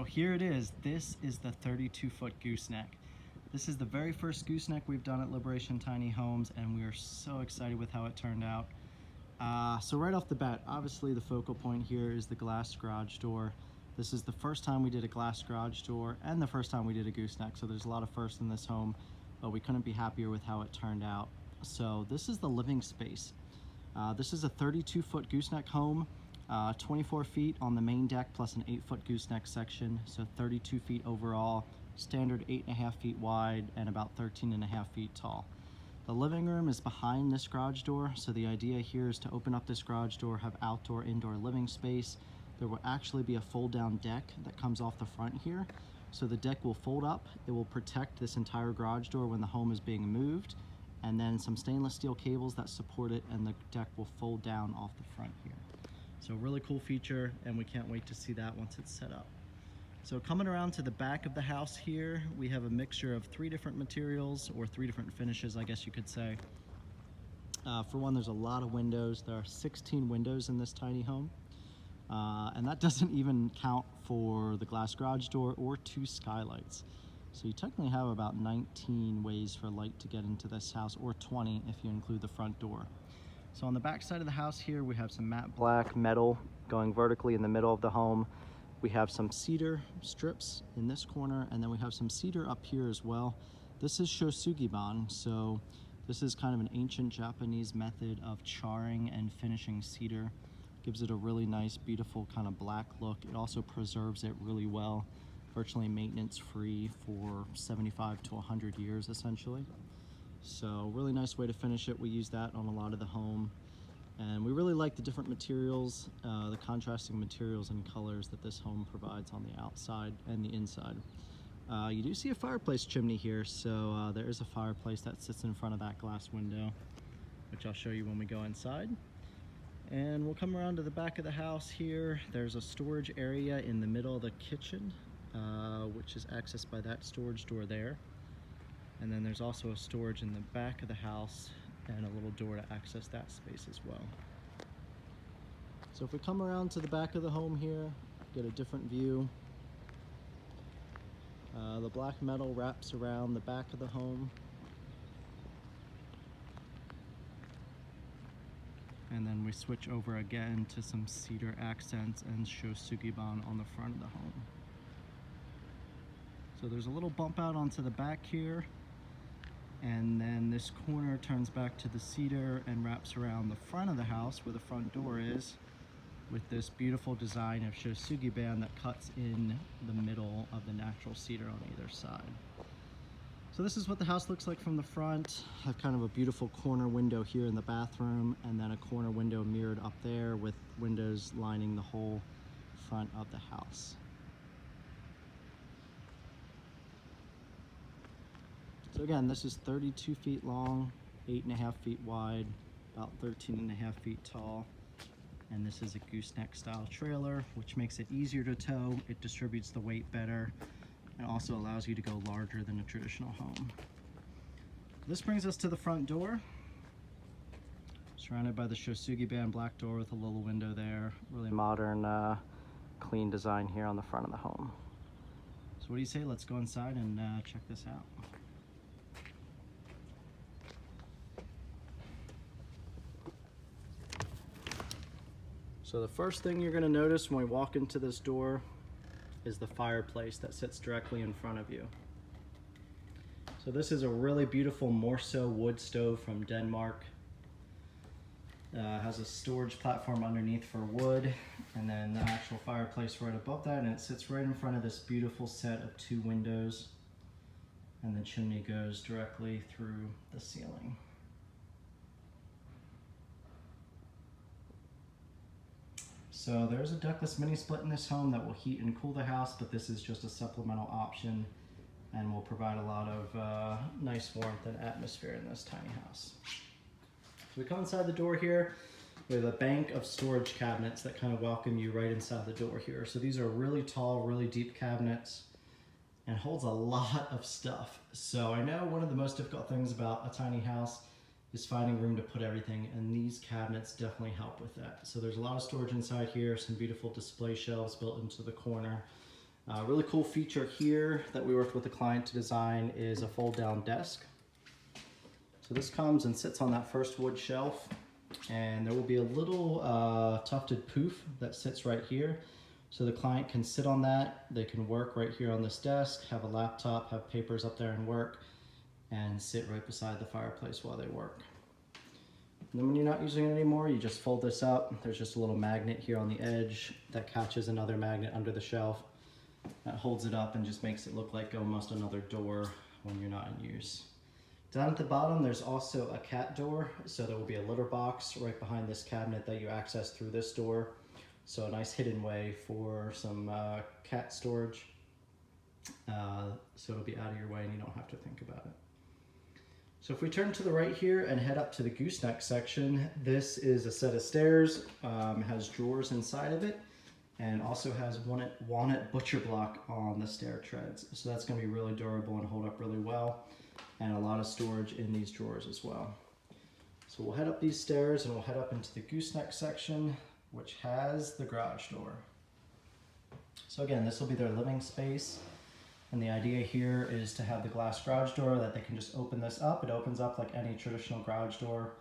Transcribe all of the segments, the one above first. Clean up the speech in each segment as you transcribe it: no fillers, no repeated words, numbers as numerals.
here it is. This is the 32-foot gooseneck. This is the very first gooseneck we've done at Liberation Tiny Homes, and we are so excited with how it turned out. So right off the bat, obviously the focal point here is the glass garage door. This is the first time we did a glass garage door and the first time we did a gooseneck, so there's a lot of firsts in this home, but we couldn't be happier with how it turned out. So this is the living space. This is a 32-foot gooseneck home, 24 feet on the main deck plus an 8-foot gooseneck section, so 32 feet overall, standard 8.5 feet wide and about 13.5 feet tall. The living room is behind this garage door, so the idea here is to open up this garage door, have outdoor, indoor living space. There will actually be a fold-down deck that comes off the front here. So the deck will fold up, it will protect this entire garage door when the home is being moved, and then some stainless steel cables that support it, and the deck will fold down off the front here. So really cool feature, and we can't wait to see that once it's set up. So coming around to the back of the house here, we have a mixture of 3 different materials, or 3 different finishes, I guess you could say. For one, there's a lot of windows. There are 16 windows in this tiny home. And that doesn't even count for the glass garage door or 2 skylights. So you technically have about 19 ways for light to get into this house, or 20 if you include the front door. So on the back side of the house here, we have some matte black metal going vertically in the middle of the home. We have some cedar strips in this corner, and then we have some cedar up here as well. This is shosugiban, so this is kind of an ancient Japanese method of charring and finishing cedar. Gives it a really nice, beautiful kind of black look. It also preserves it really well, virtually maintenance free for 75 to 100 years essentially. So really nice way to finish it. We use that on a lot of the home. And we really like the different materials, the contrasting materials and colors that this home provides on the outside and the inside. You do see a fireplace chimney here, so there is a fireplace that sits in front of that glass window, which I'll show you when we go inside. And we'll come around to the back of the house here. There's a storage area in the middle of the kitchen, which is accessed by that storage door there. And then there's also a storage in the back of the house and a little door to access that space as well. So if we come around to the back of the home here, get a different view. The black metal wraps around the back of the home. And then we switch over again to some cedar accents and shosugiban on the front of the home. So there's a little bump out onto the back here, and then this corner turns back to the cedar and wraps around the front of the house where the front door is, with this beautiful design of shosugiban that cuts in the middle of the natural cedar on either side. So this is what the house looks like from the front. I have kind of a beautiful corner window here in the bathroom, and then a corner window mirrored up there with windows lining the whole front of the house. So again, this is 32 feet long, 8.5 feet wide, about 13.5 feet tall. And this is a gooseneck style trailer, which makes it easier to tow. It distributes the weight better, and also allows you to go larger than a traditional home. This brings us to the front door, surrounded by the shosugiban black door with a little window there. Really modern, clean design here on the front of the home. So what do you say? Let's go inside and check this out. So the first thing you're going to notice when we walk into this door is the fireplace that sits directly in front of you. So this is a really beautiful Morso wood stove from Denmark. Has a storage platform underneath for wood, and then the actual fireplace right above that, and it sits right in front of this beautiful set of 2 windows, and the chimney goes directly through the ceiling. So there's a ductless mini split in this home that will heat and cool the house, but this is just a supplemental option and will provide a lot of nice warmth and atmosphere in this tiny house. So we come inside the door here with a bank of storage cabinets that kind of welcome you right inside the door here. So these are really tall, really deep cabinets and holds a lot of stuff. So I know one of the most difficult things about a tiny house is finding room to put everything, and these cabinets definitely help with that. So there's a lot of storage inside here, some beautiful display shelves built into the corner, A really cool feature here that we worked with the client to design is a fold down desk. So this comes and sits on that first wood shelf, and there will be a little tufted poof that sits right here. So the client can sit on that, they can work right here on this desk, have a laptop, have papers up there and work, and sit right beside the fireplace while they work. And then when you're not using it anymore, you just fold this up. There's just a little magnet here on the edge that catches another magnet under the shelf. That holds it up and just makes it look like almost another door when you're not in use. Down at the bottom, there's also a cat door. So there will be a litter box right behind this cabinet that you access through this door. So a nice hidden way for some cat storage. So it'll be out of your way and you don't have to think about it. So if we turn to the right here and head up to the gooseneck section, this is a set of stairs. It has drawers inside of it, and also has walnut butcher block on the stair treads. So that's going to be really durable and hold up really well, and a lot of storage in these drawers as well. So we'll head up these stairs and we'll head up into the gooseneck section, which has the garage door. So again, this will be their living space. And the idea here is to have the glass garage door that they can just open this up. It opens up like any traditional garage door,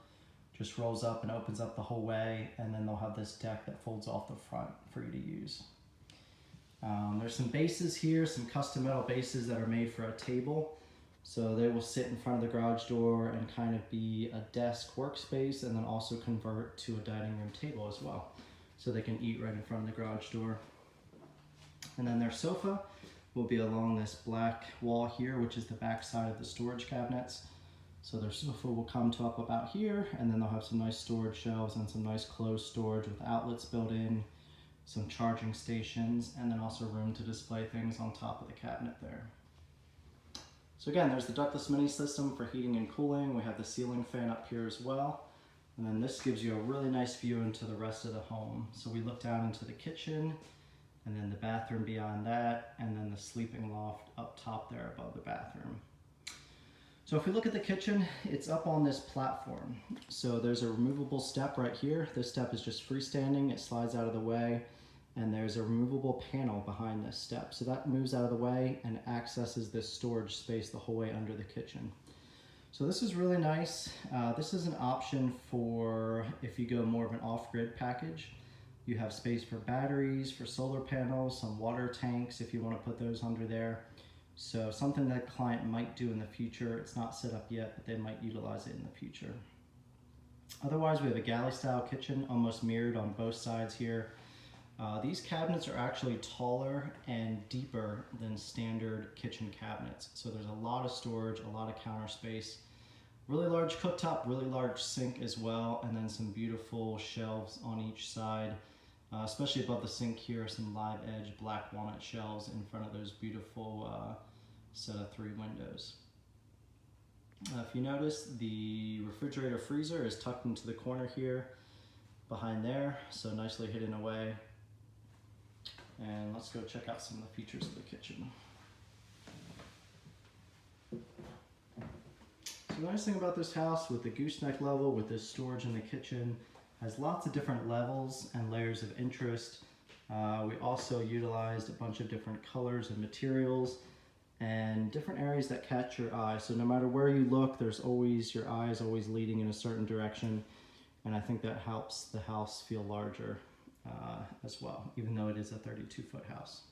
just rolls up and opens up the whole way, and then they'll have this deck that folds off the front for you to use. There's some bases here, some custom metal bases that are made for a table. So they will sit in front of the garage door and kind of be a desk workspace, and then also convert to a dining room table as well. So they can eat right in front of the garage door. And then their sofa will be along this black wall here, which is the back side of the storage cabinets. So their sofa will come to up about here, and then they'll have some nice storage shelves and some nice closed storage with outlets built in, some charging stations, and then also room to display things on top of the cabinet there. So again, there's the ductless mini system for heating and cooling. We have the ceiling fan up here as well. And then this gives you a really nice view into the rest of the home. So we look down into the kitchen, and then the bathroom beyond that, and then the sleeping loft up top there above the bathroom. So if we look at the kitchen, it's up on this platform. So there's a removable step right here. This step is just freestanding, it slides out of the way, and there's a removable panel behind this step. So that moves out of the way and accesses this storage space the whole way under the kitchen. So this is really nice. This is an option for if you go more of an off-grid package. You have space for batteries, for solar panels, some water tanks if you want to put those under there. So something that a client might do in the future. It's not set up yet, but they might utilize it in the future. Otherwise, we have a galley style kitchen, almost mirrored on both sides here. These cabinets are actually taller and deeper than standard kitchen cabinets. So there's a lot of storage, a lot of counter space. Really large cooktop, really large sink as well, and then some beautiful shelves on each side. Especially above the sink here, some live edge black walnut shelves in front of those beautiful set of 3 windows. If you notice, the refrigerator freezer is tucked into the corner here behind there, so nicely hidden away. And let's go check out some of the features of the kitchen. So the nice thing about this house with the gooseneck level, with this storage in the kitchen, has lots of different levels and layers of interest. We also utilized a bunch of different colors and materials and different areas that catch your eye. So no matter where you look, there's always, your eye is always leading in a certain direction. And I think that helps the house feel larger as well, even though it is a 32-foot house.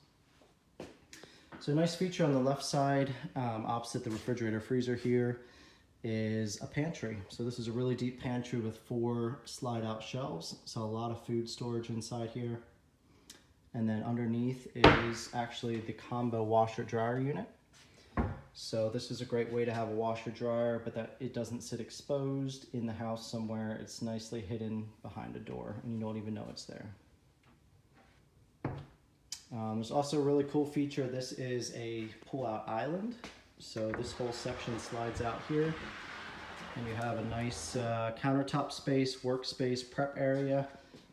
So a nice feature on the left side, opposite the refrigerator freezer here, is a pantry. So this is a really deep pantry with 4 slide out shelves. So a lot of food storage inside here. And then underneath is actually the combo washer dryer unit. So this is a great way to have a washer dryer, but that it doesn't sit exposed in the house somewhere. It's nicely hidden behind a door and you don't even know it's there. There's also a really cool feature. This is a pull-out island. So this whole section slides out here, and you have a nice countertop space, workspace, prep area.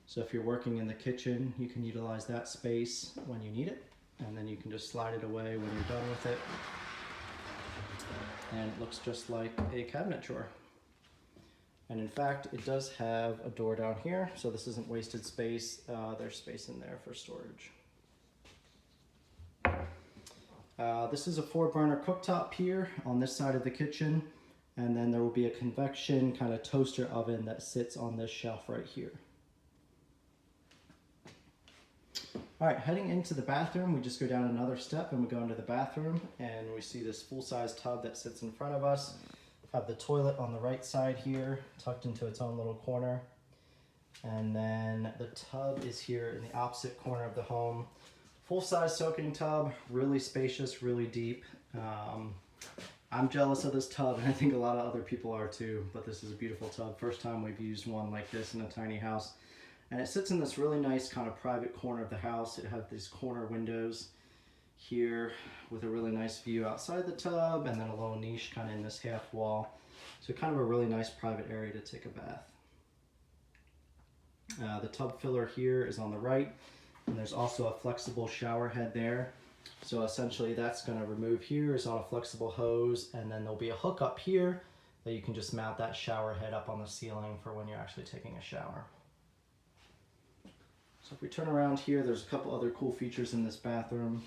So if you're working in the kitchen, you can utilize that space when you need it, and then you can just slide it away when you're done with it. And it looks just like a cabinet drawer. And in fact, it does have a door down here, so this isn't wasted space. There's space in there for storage. This is a 4-burner cooktop here on this side of the kitchen, and then there will be a convection kind of toaster oven that sits on this shelf right here. All right, heading into the bathroom, we just go down another step and we go into the bathroom, and we see this full-size tub that sits in front of us. Have the toilet on the right side here, tucked into its own little corner. And then the tub is here in the opposite corner of the home. Full-size soaking tub, really spacious, really deep. I'm jealous of this tub, and I think a lot of other people are too, but this is a beautiful tub. First time we've used one like this in a tiny house. And it sits in this really nice kind of private corner of the house. It has these corner windows here with a really nice view outside the tub, and then a little niche kind of in this half wall. So kind of a really nice private area to take a bath. The tub filler here is on the right, and there's also a flexible shower head there. So essentially that's going to remove here is on a flexible hose, and then there'll be a hook up here that you can just mount that shower head up on the ceiling for when you're actually taking a shower. So if we turn around here, there's a couple other cool features in this bathroom.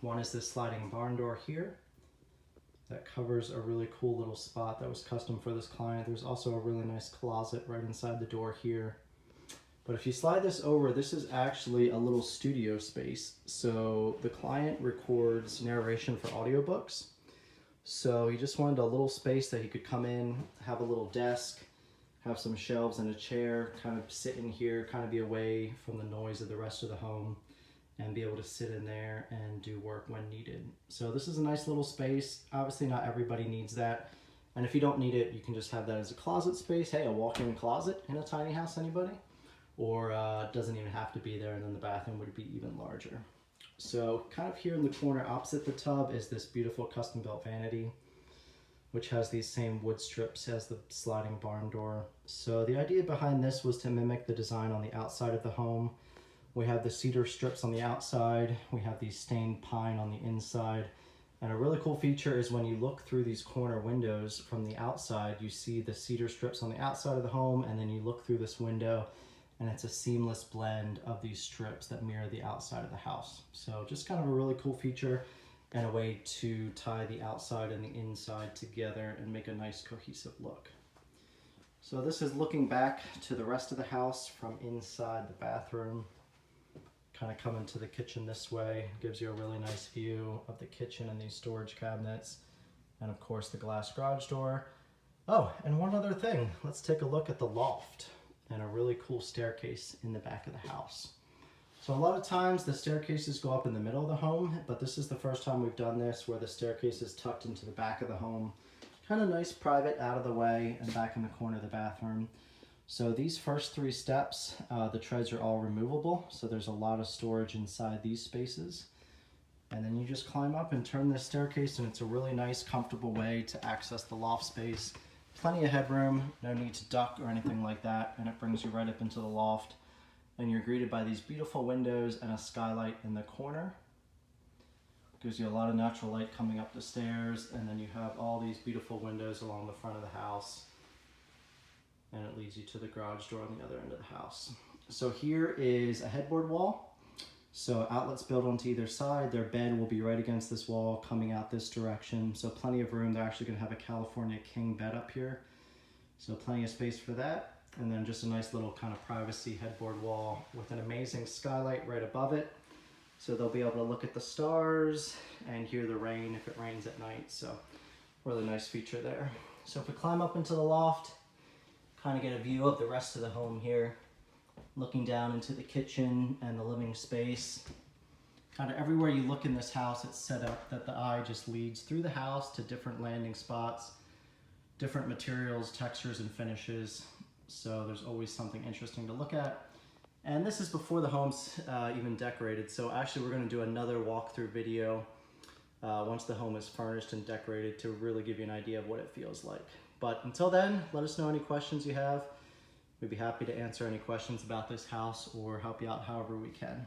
One is this sliding barn door here that covers a really cool little spot that was custom for this client. There's also a really nice closet right inside the door here. But if you slide this over, this is actually a little studio space. So the client records narration for audiobooks. So he just wanted a little space that he could come in, have a little desk, have some shelves and a chair, kind of sit in here, kind of be away from the noise of the rest of the home, and be able to sit in there and do work when needed. So this is a nice little space. Obviously not everybody needs that. And if you don't need it, you can just have that as a closet space. Hey, a walk-in closet in a tiny house, anybody? Or it doesn't even have to be there, and then the bathroom would be even larger. So kind of here in the corner opposite the tub is this beautiful custom built vanity, which has these same wood strips as the sliding barn door. So the idea behind this was to mimic the design on the outside of the home. We have the cedar strips on the outside, we have these stained pine on the inside, and a really cool feature is when you look through these corner windows from the outside, you see the cedar strips on the outside of the home, and then you look through this window, and it's a seamless blend of these strips that mirror the outside of the house. So just kind of a really cool feature and a way to tie the outside and the inside together and make a nice cohesive look. So this is looking back to the rest of the house from inside the bathroom. Kind of coming to the kitchen this way, gives you a really nice view of the kitchen and these storage cabinets, and of course the glass garage door. Oh, and one other thing, let's take a look at the loft and a really cool staircase in the back of the house. So a lot of times the staircases go up in the middle of the home, but this is the first time we've done this where the staircase is tucked into the back of the home. Kind of nice, private, out of the way, and back in the corner of the bathroom. So these first 3 steps, the treads are all removable, so there's a lot of storage inside these spaces. And then you just climb up and turn this staircase, and it's a really nice, comfortable way to access the loft space. Plenty of headroom, no need to duck or anything like that, and it brings you right up into the loft. And you're greeted by these beautiful windows and a skylight in the corner. Gives you a lot of natural light coming up the stairs, and then you have all these beautiful windows along the front of the house. And it leads you to the garage door on the other end of the house. So here is a headboard wall. So outlets built onto either side. Their bed will be right against this wall coming out this direction. So plenty of room. They're actually going to have a California king bed up here. So plenty of space for that. And then just a nice little kind of privacy headboard wall with an amazing skylight right above it. So they'll be able to look at the stars and hear the rain if it rains at night. So really nice feature there. So if we climb up into the loft, kind of get a view of the rest of the home here, looking down into the kitchen and the living space. Kind of everywhere you look in this house, it's set up that the eye just leads through the house to different landing spots, different materials, textures, and finishes. So there's always something interesting to look at. And this is before the home's even decorated. So actually we're going to do another walkthrough video once the home is furnished and decorated to really give you an idea of what it feels like. But until then, let us know any questions you have. We'd be happy to answer any questions about this house or help you out however we can.